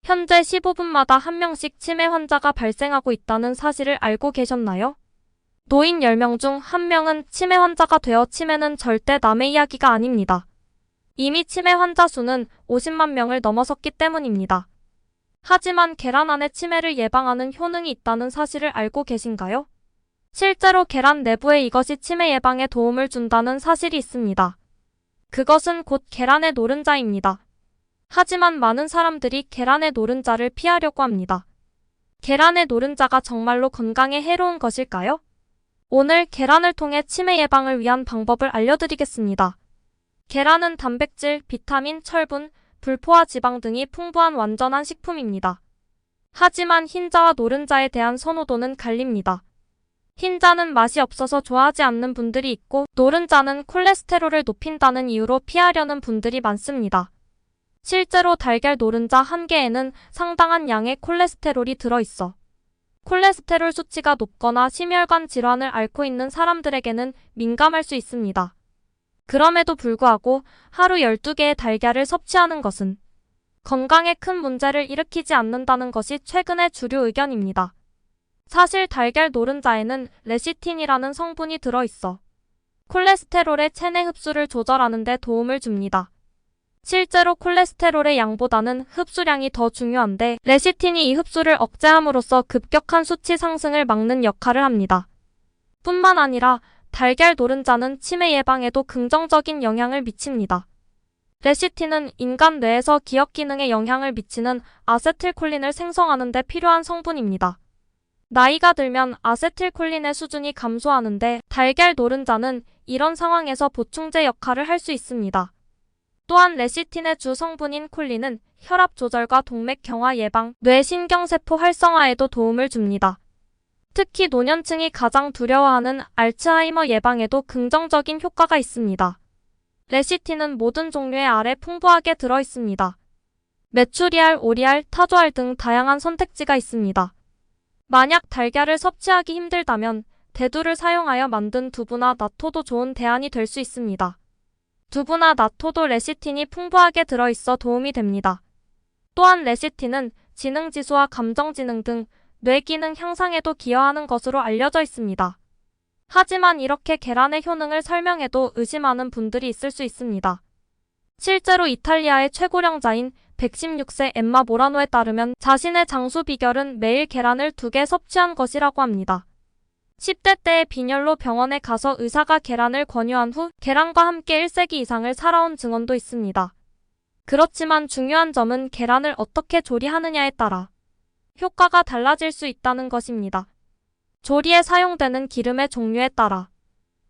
현재 15분마다 한 명씩 치매 환자가 발생하고 있다는 사실을 알고 계셨나요? 노인 10명 중 1명은 치매 환자가 되어 치매는 절대 남의 이야기가 아닙니다. 이미 치매 환자 수는 50만 명을 넘어섰기 때문입니다. 하지만 계란 안에 치매를 예방하는 효능이 있다는 사실을 알고 계신가요? 실제로 계란 내부에 이것이 치매 예방에 도움을 준다는 사실이 있습니다. 그것은 곧 계란의 노른자입니다. 하지만 많은 사람들이 계란의 노른자를 피하려고 합니다. 계란의 노른자가 정말로 건강에 해로운 것일까요? 오늘 계란을 통해 치매 예방을 위한 방법을 알려드리겠습니다. 계란은 단백질, 비타민, 철분, 불포화 지방 등이 풍부한 완전한 식품입니다. 하지만 흰자와 노른자에 대한 선호도는 갈립니다. 흰자는 맛이 없어서 좋아하지 않는 분들이 있고 노른자는 콜레스테롤을 높인다는 이유로 피하려는 분들이 많습니다. 실제로 달걀 노른자 한 개에는 상당한 양의 콜레스테롤이 들어있어 콜레스테롤 수치가 높거나 심혈관 질환을 앓고 있는 사람들에게는 민감할 수 있습니다. 그럼에도 불구하고 하루 12개의 달걀을 섭취하는 것은 건강에 큰 문제를 일으키지 않는다는 것이 최근의 주류 의견입니다. 사실 달걀 노른자에는 레시틴이라는 성분이 들어있어 콜레스테롤의 체내 흡수를 조절하는 데 도움을 줍니다. 실제로 콜레스테롤의 양보다는 흡수량이 더 중요한데 레시틴이 이 흡수를 억제함으로써 급격한 수치 상승을 막는 역할을 합니다. 뿐만 아니라 달걀 노른자는 치매 예방에도 긍정적인 영향을 미칩니다. 레시틴은 인간 뇌에서 기억 기능에 영향을 미치는 아세틸콜린을 생성하는 데 필요한 성분입니다. 나이가 들면 아세틸콜린의 수준이 감소하는데 달걀 노른자는 이런 상황에서 보충제 역할을 할 수 있습니다. 또한 레시틴의 주 성분인 콜린은 혈압 조절과 동맥 경화 예방, 뇌신경세포 활성화에도 도움을 줍니다. 특히 노년층이 가장 두려워하는 알츠하이머 예방에도 긍정적인 효과가 있습니다. 레시틴은 모든 종류의 알에 풍부하게 들어있습니다. 메추리알, 오리알, 타조알 등 다양한 선택지가 있습니다. 만약 달걀을 섭취하기 힘들다면 대두를 사용하여 만든 두부나 나토도 좋은 대안이 될 수 있습니다. 두부나 나토도 레시틴이 풍부하게 들어있어 도움이 됩니다. 또한 레시틴은 지능지수와 감정지능 등 뇌기능 향상에도 기여하는 것으로 알려져 있습니다. 하지만 이렇게 계란의 효능을 설명해도 의심하는 분들이 있을 수 있습니다. 실제로 이탈리아의 최고령자인 116세 엠마 모라노에 따르면 자신의 장수 비결은 매일 계란을 2개 섭취한 것이라고 합니다. 10대 때의 빈혈로 병원에 가서 의사가 계란을 권유한 후 계란과 함께 1세기 이상을 살아온 증언도 있습니다. 그렇지만 중요한 점은 계란을 어떻게 조리하느냐에 따라 효과가 달라질 수 있다는 것입니다. 조리에 사용되는 기름의 종류에 따라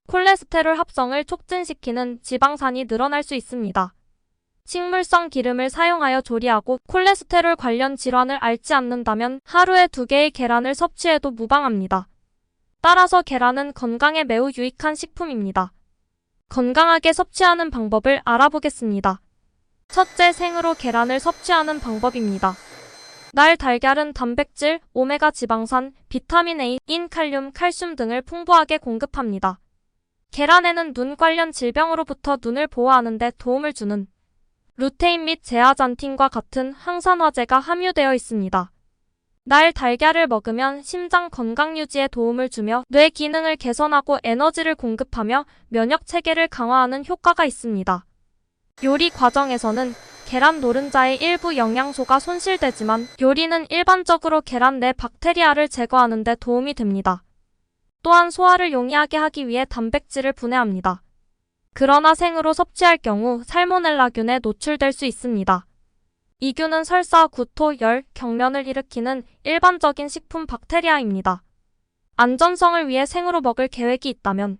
콜레스테롤 합성을 촉진시키는 지방산이 늘어날 수 있습니다. 식물성 기름을 사용하여 조리하고 콜레스테롤 관련 질환을 앓지 않는다면 하루에 2개의 계란을 섭취해도 무방합니다. 따라서 계란은 건강에 매우 유익한 식품입니다. 건강하게 섭취하는 방법을 알아보겠습니다. 첫째, 생으로 계란을 섭취하는 방법입니다. 날 달걀은 단백질, 오메가 지방산, 비타민 A, 인, 칼륨, 칼슘 등을 풍부하게 공급합니다. 계란에는 눈 관련 질병으로부터 눈을 보호하는 데 도움을 주는 루테인 및 제아잔틴과 같은 항산화제가 함유되어 있습니다. 날 달걀을 먹으면 심장 건강 유지에 도움을 주며 뇌 기능을 개선하고 에너지를 공급하며 면역 체계를 강화하는 효과가 있습니다. 요리 과정에서는 계란 노른자의 일부 영양소가 손실되지만 요리는 일반적으로 계란 내 박테리아를 제거하는 데 도움이 됩니다. 또한 소화를 용이하게 하기 위해 단백질을 분해합니다. 그러나 생으로 섭취할 경우 살모넬라균에 노출될 수 있습니다. 이 균은 설사, 구토, 열, 경련을 일으키는 일반적인 식품 박테리아입니다. 안전성을 위해 생으로 먹을 계획이 있다면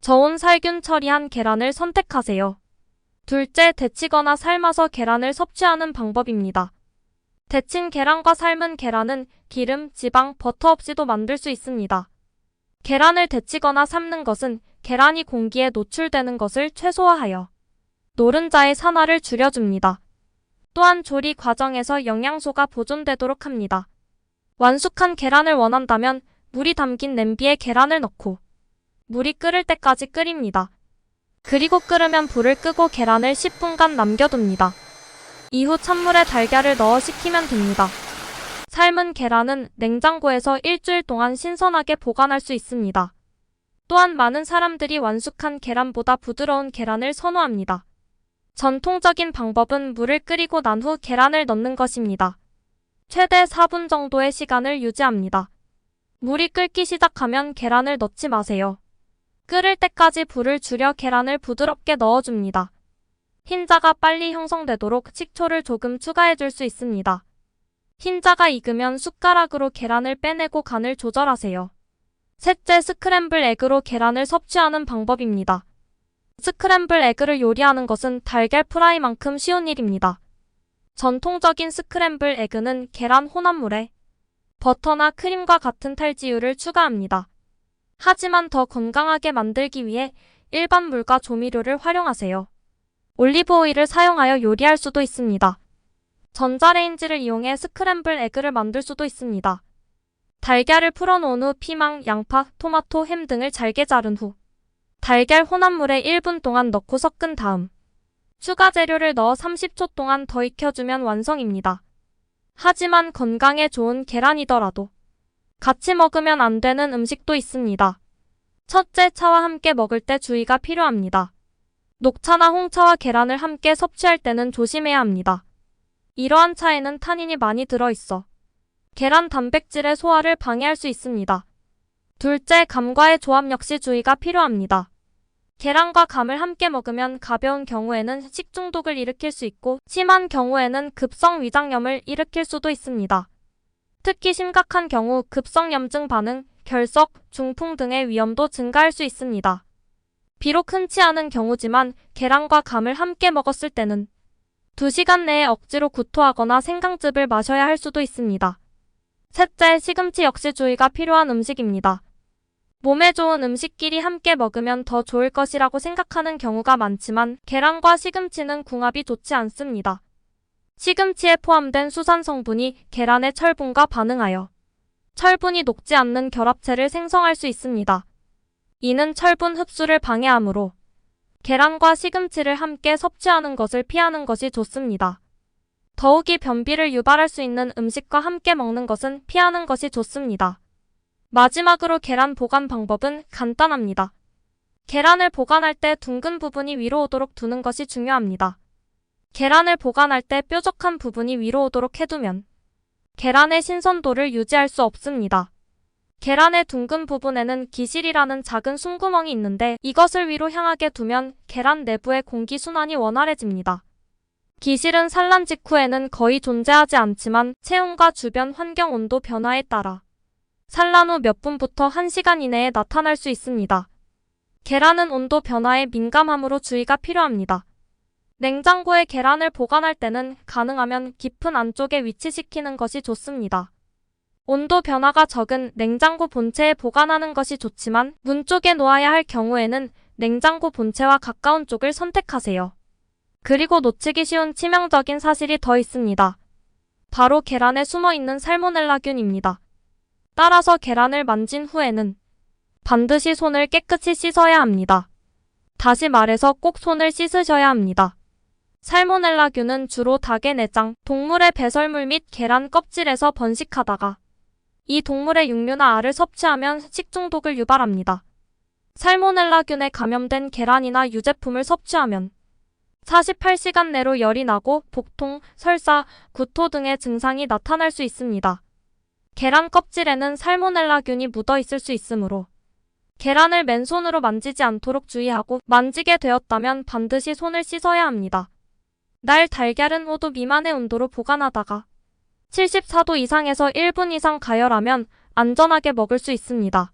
저온 살균 처리한 계란을 선택하세요. 둘째, 데치거나 삶아서 계란을 섭취하는 방법입니다. 데친 계란과 삶은 계란은 기름, 지방, 버터 없이도 만들 수 있습니다. 계란을 데치거나 삶는 것은 계란이 공기에 노출되는 것을 최소화하여 노른자의 산화를 줄여줍니다. 또한 조리 과정에서 영양소가 보존되도록 합니다. 완숙한 계란을 원한다면 물이 담긴 냄비에 계란을 넣고 물이 끓을 때까지 끓입니다. 그리고 끓으면 불을 끄고 계란을 10분간 남겨둡니다. 이후 찬물에 달걀을 넣어 식히면 됩니다. 삶은 계란은 냉장고에서 일주일 동안 신선하게 보관할 수 있습니다. 또한 많은 사람들이 완숙한 계란보다 부드러운 계란을 선호합니다. 전통적인 방법은 물을 끓이고 난 후 계란을 넣는 것입니다. 최대 4분 정도의 시간을 유지합니다. 물이 끓기 시작하면 계란을 넣지 마세요. 끓을 때까지 불을 줄여 계란을 부드럽게 넣어줍니다. 흰자가 빨리 형성되도록 식초를 조금 추가해줄 수 있습니다. 흰자가 익으면 숟가락으로 계란을 빼내고 간을 조절하세요. 셋째, 스크램블 에그로 계란을 섭취하는 방법입니다. 스크램블 에그를 요리하는 것은 달걀 프라이만큼 쉬운 일입니다. 전통적인 스크램블 에그는 계란 혼합물에 버터나 크림과 같은 탈지유를 추가합니다. 하지만 더 건강하게 만들기 위해 일반 물과 조미료를 활용하세요. 올리브 오일을 사용하여 요리할 수도 있습니다. 전자레인지를 이용해 스크램블 에그를 만들 수도 있습니다. 달걀을 풀어놓은 후 피망, 양파, 토마토, 햄 등을 잘게 자른 후 달걀 혼합물에 1분 동안 넣고 섞은 다음 추가 재료를 넣어 30초 동안 더 익혀주면 완성입니다. 하지만 건강에 좋은 계란이더라도 같이 먹으면 안 되는 음식도 있습니다. 첫째, 차와 함께 먹을 때 주의가 필요합니다. 녹차나 홍차와 계란을 함께 섭취할 때는 조심해야 합니다. 이러한 차에는 타닌이 많이 들어있어 계란 단백질의 소화를 방해할 수 있습니다. 둘째, 감과의 조합 역시 주의가 필요합니다. 계란과 감을 함께 먹으면 가벼운 경우에는 식중독을 일으킬 수 있고 심한 경우에는 급성 위장염을 일으킬 수도 있습니다. 특히 심각한 경우 급성염증 반응, 결석, 중풍 등의 위험도 증가할 수 있습니다. 비록 흔치 않은 경우지만 계란과 감을 함께 먹었을 때는 2시간 내에 억지로 구토하거나 생강즙을 마셔야 할 수도 있습니다. 셋째, 시금치 역시 주의가 필요한 음식입니다. 몸에 좋은 음식끼리 함께 먹으면 더 좋을 것이라고 생각하는 경우가 많지만 계란과 시금치는 궁합이 좋지 않습니다. 시금치에 포함된 수산 성분이 계란의 철분과 반응하여 철분이 녹지 않는 결합체를 생성할 수 있습니다. 이는 철분 흡수를 방해하므로 계란과 시금치를 함께 섭취하는 것을 피하는 것이 좋습니다. 더욱이 변비를 유발할 수 있는 음식과 함께 먹는 것은 피하는 것이 좋습니다. 마지막으로 계란 보관 방법은 간단합니다. 계란을 보관할 때 둥근 부분이 위로 오도록 두는 것이 중요합니다. 계란을 보관할 때 뾰족한 부분이 위로 오도록 해두면 계란의 신선도를 유지할 수 없습니다. 계란의 둥근 부분에는 기실이라는 작은 숨구멍이 있는데 이것을 위로 향하게 두면 계란 내부의 공기 순환이 원활해집니다. 기실은 산란 직후에는 거의 존재하지 않지만 체온과 주변 환경 온도 변화에 따라 산란 후 몇 분부터 1시간 이내에 나타날 수 있습니다. 계란은 온도 변화에 민감하므로 주의가 필요합니다. 냉장고에 계란을 보관할 때는 가능하면 깊은 안쪽에 위치시키는 것이 좋습니다. 온도 변화가 적은 냉장고 본체에 보관하는 것이 좋지만 문 쪽에 놓아야 할 경우에는 냉장고 본체와 가까운 쪽을 선택하세요. 그리고 놓치기 쉬운 치명적인 사실이 더 있습니다. 바로 계란에 숨어있는 살모넬라균입니다. 따라서 계란을 만진 후에는 반드시 손을 깨끗이 씻어야 합니다. 다시 말해서 꼭 손을 씻으셔야 합니다. 살모넬라균은 주로 닭의 내장, 동물의 배설물 및 계란 껍질에서 번식하다가 이 동물의 육류나 알을 섭취하면 식중독을 유발합니다. 살모넬라균에 감염된 계란이나 유제품을 섭취하면 48시간 내로 열이 나고 복통, 설사, 구토 등의 증상이 나타날 수 있습니다. 계란 껍질에는 살모넬라균이 묻어 있을 수 있으므로 계란을 맨손으로 만지지 않도록 주의하고 만지게 되었다면 반드시 손을 씻어야 합니다. 날 달걀은 5도 미만의 온도로 보관하다가 74도 이상에서 1분 이상 가열하면 안전하게 먹을 수 있습니다.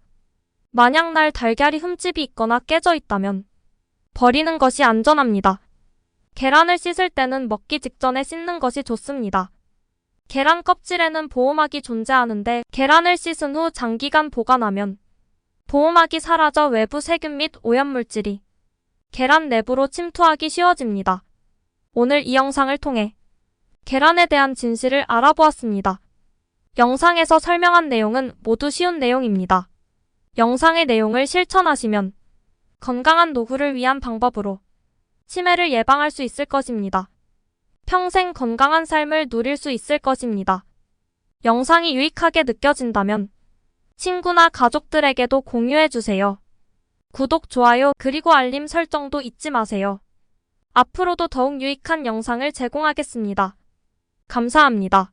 만약 날 달걀이 흠집이 있거나 깨져 있다면 버리는 것이 안전합니다. 계란을 씻을 때는 먹기 직전에 씻는 것이 좋습니다. 계란 껍질에는 보호막이 존재하는데 계란을 씻은 후 장기간 보관하면 보호막이 사라져 외부 세균 및 오염물질이 계란 내부로 침투하기 쉬워집니다. 오늘 이 영상을 통해 계란에 대한 진실을 알아보았습니다. 영상에서 설명한 내용은 모두 쉬운 내용입니다. 영상의 내용을 실천하시면 건강한 노후를 위한 방법으로 치매를 예방할 수 있을 것입니다. 평생 건강한 삶을 누릴 수 있을 것입니다. 영상이 유익하게 느껴진다면 친구나 가족들에게도 공유해주세요. 구독, 좋아요, 그리고 알림 설정도 잊지 마세요. 앞으로도 더욱 유익한 영상을 제공하겠습니다. 감사합니다.